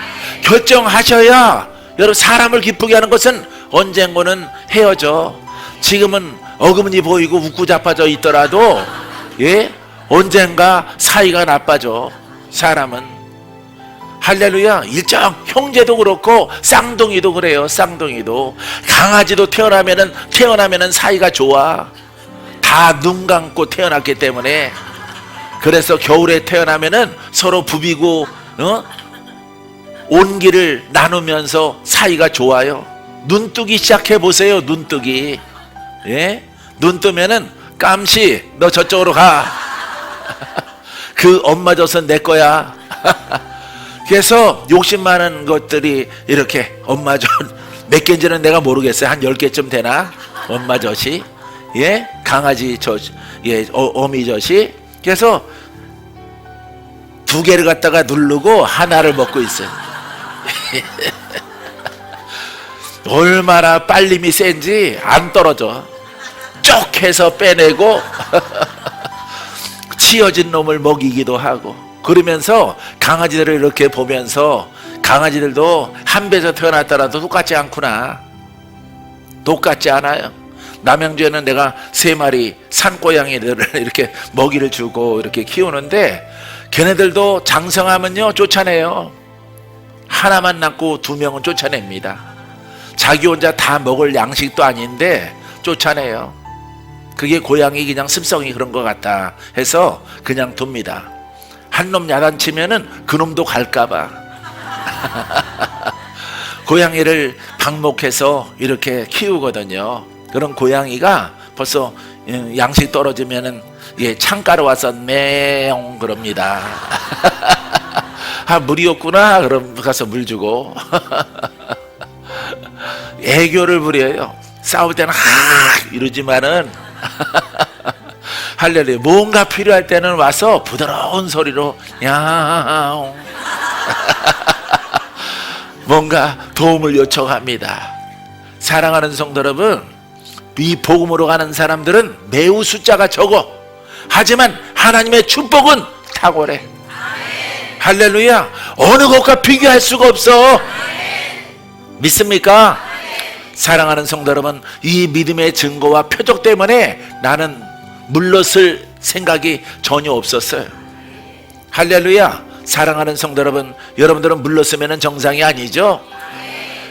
결정하셔야 여러분 사람을 기쁘게 하는 것은 언젠가는 헤어져. 지금은 어금니 보이고 웃고 자빠져 있더라도 언젠가 사이가 나빠져. 사람은 할렐루야. 일정 형제도 그렇고 쌍둥이도 그래요. 쌍둥이도 강아지도 태어나면은 사이가 좋아. 다 눈 감고 태어났기 때문에. 그래서 겨울에 태어나면은 서로 부비고 온기를 나누면서 사이가 좋아요. 눈 뜨기 시작해 보세요. 눈 뜨기. 눈 뜨면은 깜시 너 저쪽으로 가. 그 엄마 젖은 내 거야. 그래서 욕심 많은 것들이 이렇게 엄마 젖 몇 개인지는 내가 모르겠어요. 한 10개쯤 되나? 엄마 젖이. 강아지 젖, 어미 젖이. 그래서 2개를 갖다가 누르고 하나를 먹고 있어요. 얼마나 빨림이 센지 안 떨어져. 쪽 해서 빼내고 치어진 놈을 먹이기도 하고. 그러면서 강아지들을 이렇게 보면서 강아지들도 한 배에서 태어났더라도 똑같지 않구나. 똑같지 않아요. 남양주에는 내가 3마리 산고양이들을 이렇게 먹이를 주고 이렇게 키우는데 걔네들도 장성하면요 쫓아내요. 하나만 낳고 2명은 쫓아냅니다. 자기 혼자 다 먹을 양식도 아닌데 쫓아내요. 그게 고양이 그냥 습성이 그런 것 같다 해서 그냥 둡니다. 한 놈 야단치면은 그 놈도 갈까봐. 고양이를 방목해서 이렇게 키우거든요. 그런 고양이가 벌써 양식 떨어지면은 창가로 와서 매용 그럽니다. 아, 물이 없구나. 그럼 가서 물 주고. 애교를 부려요. 싸울 때는 이러지만은 할렐루야. 뭔가 필요할 때는 와서 부드러운 소리로 야옹. 뭔가 도움을 요청합니다. 사랑하는 성도 여러분, 이 복음으로 가는 사람들은 매우 숫자가 적어. 하지만 하나님의 축복은 탁월해. 할렐루야. 어느 것과 비교할 수가 없어. 믿습니까? 사랑하는 성도 여러분, 이 믿음의 증거와 표적 때문에 나는 물러설 생각이 전혀 없었어요. 할렐루야. 사랑하는 성도 여러분, 여러분들은 물러서면 정상이 아니죠?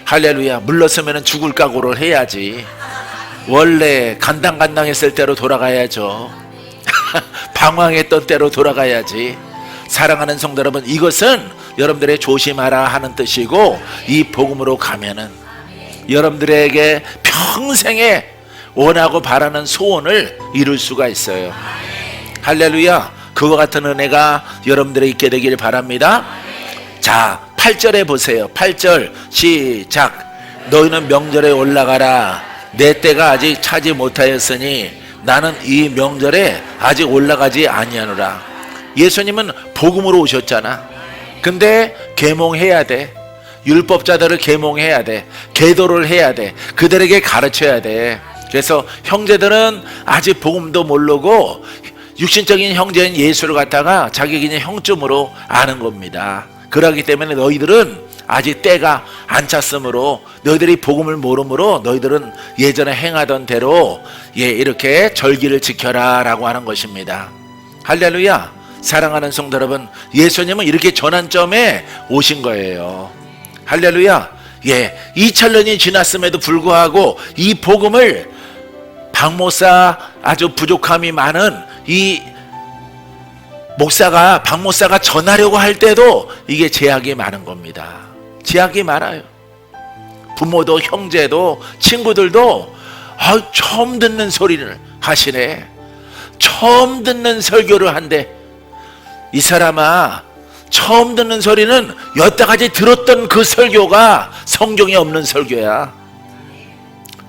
할렐루야. 물러서면 죽을 각오를 해야지. 원래 간당간당했을 때로 돌아가야죠. 방황했던 때로 돌아가야지. 사랑하는 성도 여러분, 이것은 여러분들의 조심하라 하는 뜻이고, 이 복음으로 가면은 여러분들에게 평생에 원하고 바라는 소원을 이룰 수가 있어요. 할렐루야. 그와 같은 은혜가 여러분들에 있게 되길 바랍니다. 자, 8절에 보세요. 8절 시작. 너희는 명절에 올라가라. 내 때가 아직 차지 못하였으니 나는 이 명절에 아직 올라가지 아니하노라. 예수님은 복음으로 오셨잖아. 근데 계몽해야 돼. 율법자들을 계몽해야 돼. 계도를 해야 돼. 그들에게 가르쳐야 돼. 그래서 형제들은 아직 복음도 모르고 육신적인 형제인 예수를 갖다가 자기 그냥 형쯤으로 아는 겁니다. 그러기 때문에 너희들은 아직 때가 안 찼으므로 너희들이 복음을 모르므로 너희들은 예전에 행하던 대로 이렇게 절기를 지켜라 라고 하는 것입니다. 할렐루야. 사랑하는 성도 여러분, 예수님은 이렇게 전환점에 오신 거예요. 할렐루야. 2000년이 지났음에도 불구하고 이 복음을 박목사 아주 부족함이 많은 이 목사가 박목사가 전하려고 할 때도 이게 제약이 많은 겁니다. 제약이 많아요. 부모도 형제도 친구들도 처음 듣는 소리를 하시네. 처음 듣는 설교를 한대. 이 사람아, 처음 듣는 소리는 여태까지 들었던 그 설교가 성경에 없는 설교야.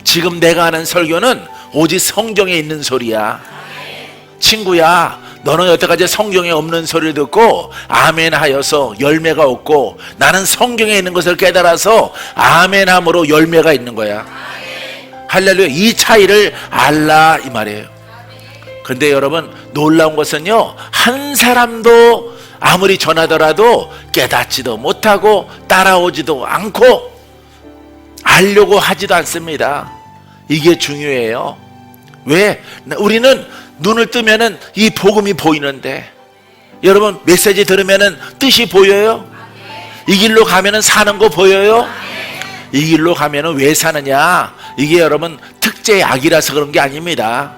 지금 내가 하는 설교는 오직 성경에 있는 소리야. 친구야, 너는 여태까지 성경에 없는 소리를 듣고 아멘 하여서 열매가 없고, 나는 성경에 있는 것을 깨달아서 아멘 함으로 열매가 있는 거야. 할렐루야. 이 차이를 알라 이 말이에요. 근데 여러분 놀라운 것은요, 한 사람도 아무리 전하더라도 깨닫지도 못하고 따라오지도 않고 알려고 하지도 않습니다. 이게 중요해요. 왜? 우리는 눈을 뜨면은 이 복음이 보이는데, 여러분 메시지 들으면은 뜻이 보여요? 이 길로 가면은 사는 거 보여요? 이 길로 가면은 왜 사느냐? 이게 여러분 특제약이라서 그런 게 아닙니다.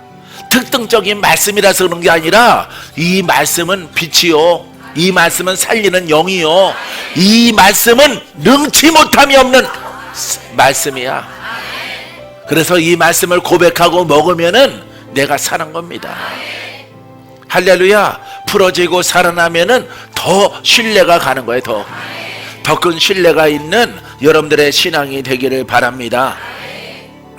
특등적인 말씀이라서 그런 게 아니라, 이 말씀은 빛이요, 이 말씀은 살리는 영이요, 이 말씀은 능치 못함이 없는 말씀이야. 그래서 이 말씀을 고백하고 먹으면은 내가 사는 겁니다. 할렐루야. 풀어지고 살아나면은 더 신뢰가 가는 거예요. 더 큰 신뢰가 있는 여러분들의 신앙이 되기를 바랍니다.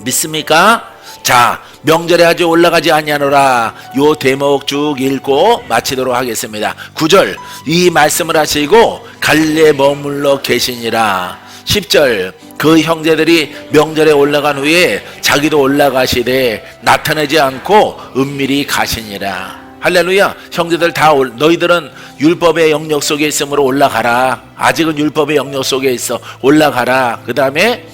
믿습니까? 자, 명절에 아주 올라가지 아니하노라, 요 대목 쭉 읽고 마치도록 하겠습니다. 9절, 이 말씀을 하시고 갈릴리에 머물러 계시니라. 10절, 그 형제들이 명절에 올라간 후에 자기도 올라가시되 나타나지 않고 은밀히 가시니라. 할렐루야. 형제들 다 너희들은 율법의 영역 속에 있으므로 올라가라. 아직은 율법의 영역 속에 있어. 올라가라. 그 다음에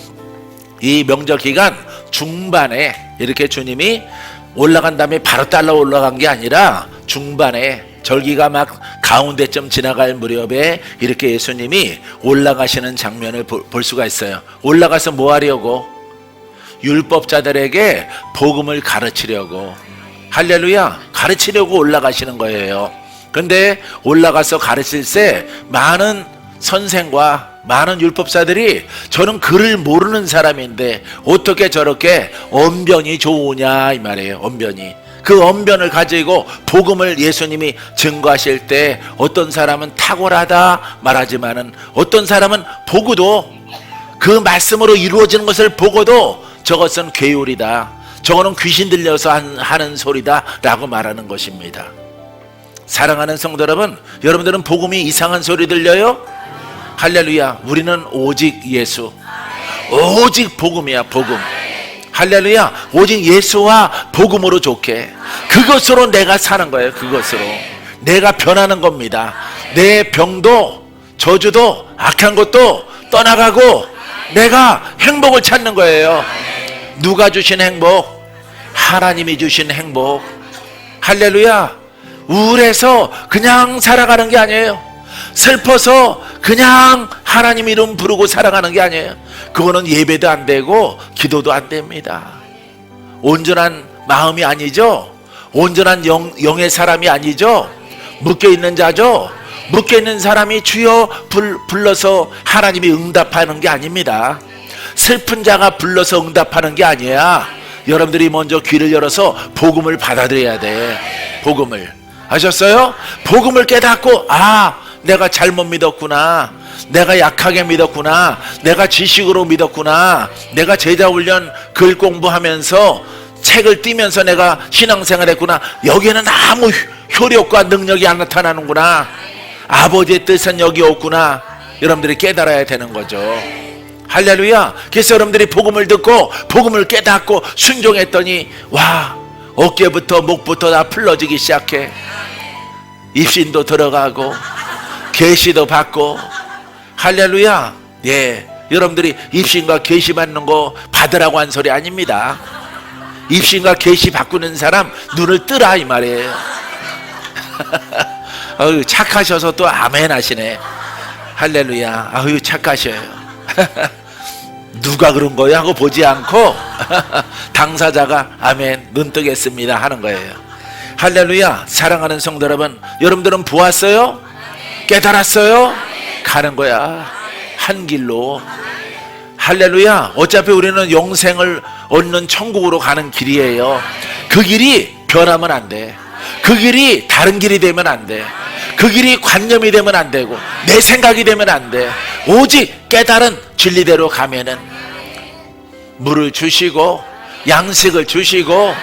이 명절 기간 중반에 이렇게 주님이 올라간 다음에 바로 따라 올라간 게 아니라 중반에 절기가 막 가운데쯤 지나갈 무렵에 이렇게 예수님이 올라가시는 장면을 볼 수가 있어요. 올라가서 뭐 하려고? 율법자들에게 복음을 가르치려고. 할렐루야. 가르치려고 올라가시는 거예요. 근데 올라가서 가르칠 때 많은 선생과 많은 율법사들이, 저는 글을 모르는 사람인데 어떻게 저렇게 언변이 좋으냐 이 말이에요. 언변이. 그 언변을 가지고 복음을 예수님이 증거하실 때 어떤 사람은 탁월하다 말하지만은, 어떤 사람은 보고도 그 말씀으로 이루어지는 것을 보고도 저것은 괴율이다, 저거는 귀신 들려서 하는 소리다 라고 말하는 것입니다. 사랑하는 성도 여러분, 여러분들은 복음이 이상한 소리 들려요? 할렐루야. 우리는 오직 예수, 오직 복음이야. 복음. 할렐루야. 오직 예수와 복음으로 좋게, 그것으로 내가 사는 거예요. 그것으로 내가 변하는 겁니다. 내 병도 저주도 악한 것도 떠나가고 내가 행복을 찾는 거예요. 누가 주신 행복? 하나님이 주신 행복. 할렐루야. 우울해서 그냥 살아가는 게 아니에요. 슬퍼서 그냥 하나님 이름 부르고 살아가는 게 아니에요. 그거는 예배도 안 되고 기도도 안 됩니다. 온전한 마음이 아니죠. 온전한 영의 사람이 아니죠. 묶여있는 자죠. 묶여있는 사람이 주여 불러서 하나님이 응답하는 게 아닙니다. 슬픈 자가 불러서 응답하는 게 아니야. 여러분들이 먼저 귀를 열어서 복음을 받아들여야 돼. 복음을. 아셨어요? 복음을 깨닫고, 아, 내가 잘못 믿었구나, 내가 약하게 믿었구나, 내가 지식으로 믿었구나, 내가 제자훈련 글 공부하면서 책을 띄면서 내가 신앙생활 했구나, 여기에는 아무 효력과 능력이 안 나타나는구나, 아버지의 뜻은 여기 없구나, 여러분들이 깨달아야 되는 거죠. 할렐루야. 그래서 여러분들이 복음을 듣고 복음을 깨닫고 순종했더니, 와, 어깨부터 목부터 다 풀러지기 시작해. 입신도 들어가고 계시도 받고. 할렐루야. 예, 여러분들이 입신과 계시 받는 거 받으라고 한 소리 아닙니다. 입신과 계시 바꾸는 사람 눈을 뜨라 이 말이에요. 어휴, 착하셔서 또 아멘 하시네. 할렐루야. 아유, 착하셔요. 누가 그런 거야 하고 보지 않고 당사자가 아멘, 눈 뜨겠습니다 하는 거예요. 할렐루야. 사랑하는 성도 여러분, 여러분들은 보았어요? 깨달았어요? 가는 거야, 한 길로. 할렐루야. 어차피 우리는 영생을 얻는 천국으로 가는 길이에요. 그 길이 변하면 안 돼. 그 길이 다른 길이 되면 안 돼. 그 길이 관념이 되면 안 되고 내 생각이 되면 안 돼. 오직 깨달은 진리대로 가면은 물을 주시고 양식을 주시고,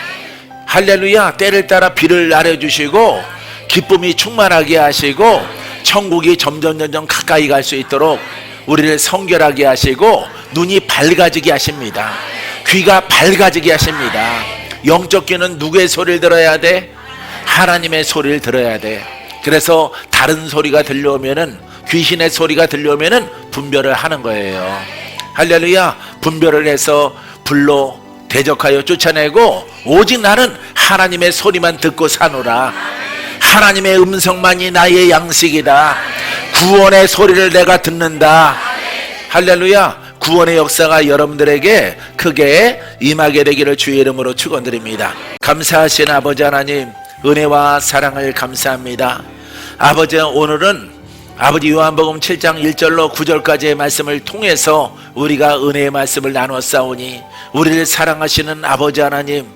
할렐루야, 때를 따라 비를 내려주시고 기쁨이 충만하게 하시고 천국이 점점 가까이 갈 수 있도록 우리를 성결하게 하시고 눈이 밝아지게 하십니다. 귀가 밝아지게 하십니다. 영적 귀는 누구의 소리를 들어야 돼? 하나님의 소리를 들어야 돼. 그래서 다른 소리가 들려오면은, 귀신의 소리가 들려오면은 분별을 하는 거예요. 할렐루야. 분별을 해서 불로 대적하여 쫓아내고, 오직 나는 하나님의 소리만 듣고 사노라. 하나님의 음성만이 나의 양식이다. 구원의 소리를 내가 듣는다. 할렐루야. 구원의 역사가 여러분들에게 크게 임하게 되기를 주의 이름으로 축원드립니다. 감사하신 아버지 하나님, 은혜와 사랑을 감사합니다. 아버지, 오늘은 아버지 요한복음 7장 1절로 9절까지의 말씀을 통해서 우리가 은혜의 말씀을 나눴사오니, 우리를 사랑하시는 아버지 하나님,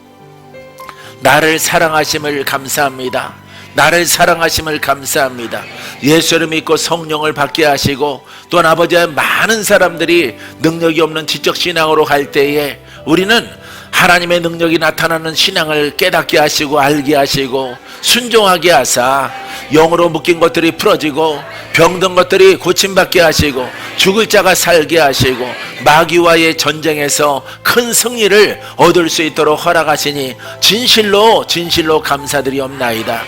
나를 사랑하심을 감사합니다. 나를 사랑하심을 감사합니다. 예수를 믿고 성령을 받게 하시고, 또한 아버지의 많은 사람들이 능력이 없는 지적 신앙으로 갈 때에 우리는 하나님의 능력이 나타나는 신앙을 깨닫게 하시고 알게 하시고 순종하게 하사, 영으로 묶인 것들이 풀어지고 병든 것들이 고침받게 하시고 죽을 자가 살게 하시고 마귀와의 전쟁에서 큰 승리를 얻을 수 있도록 허락하시니 진실로 감사드리옵나이다.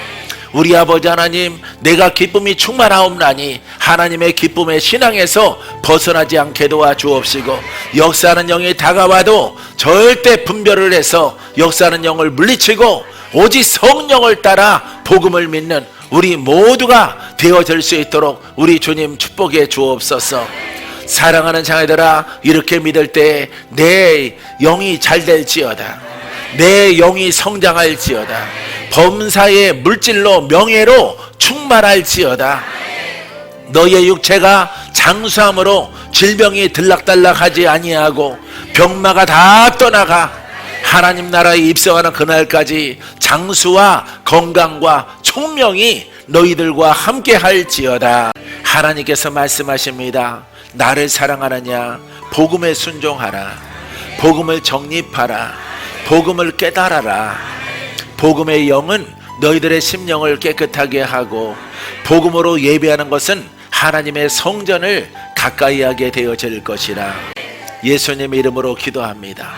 우리 아버지 하나님, 내가 기쁨이 충만하옵나니 하나님의 기쁨의 신앙에서 벗어나지 않게 도와주옵시고, 역사하는 영이 다가와도 절대 분별을 해서 역사하는 영을 물리치고 오직 성령을 따라 복음을 믿는 우리 모두가 되어질 수 있도록 우리 주님 축복해 주옵소서. 사랑하는 자녀들아, 이렇게 믿을 때 내 영이 잘 될지어다. 내 영이 성장할지어다. 범사의 물질로 명예로 충만할지어다. 너의 육체가 장수함으로 질병이 들락달락하지 아니하고 병마가 다 떠나가 하나님 나라에 입성하는 그날까지 장수와 건강과 총명이 너희들과 함께 할지어다. 하나님께서 말씀하십니다. 나를 사랑하느냐? 복음에 순종하라. 복음을 정립하라. 복음을 깨달아라. 복음의 영은 너희들의 심령을 깨끗하게 하고, 복음으로 예배하는 것은 하나님의 성전을 가까이 하게 되어질 것이라. 예수님의 이름으로 기도합니다.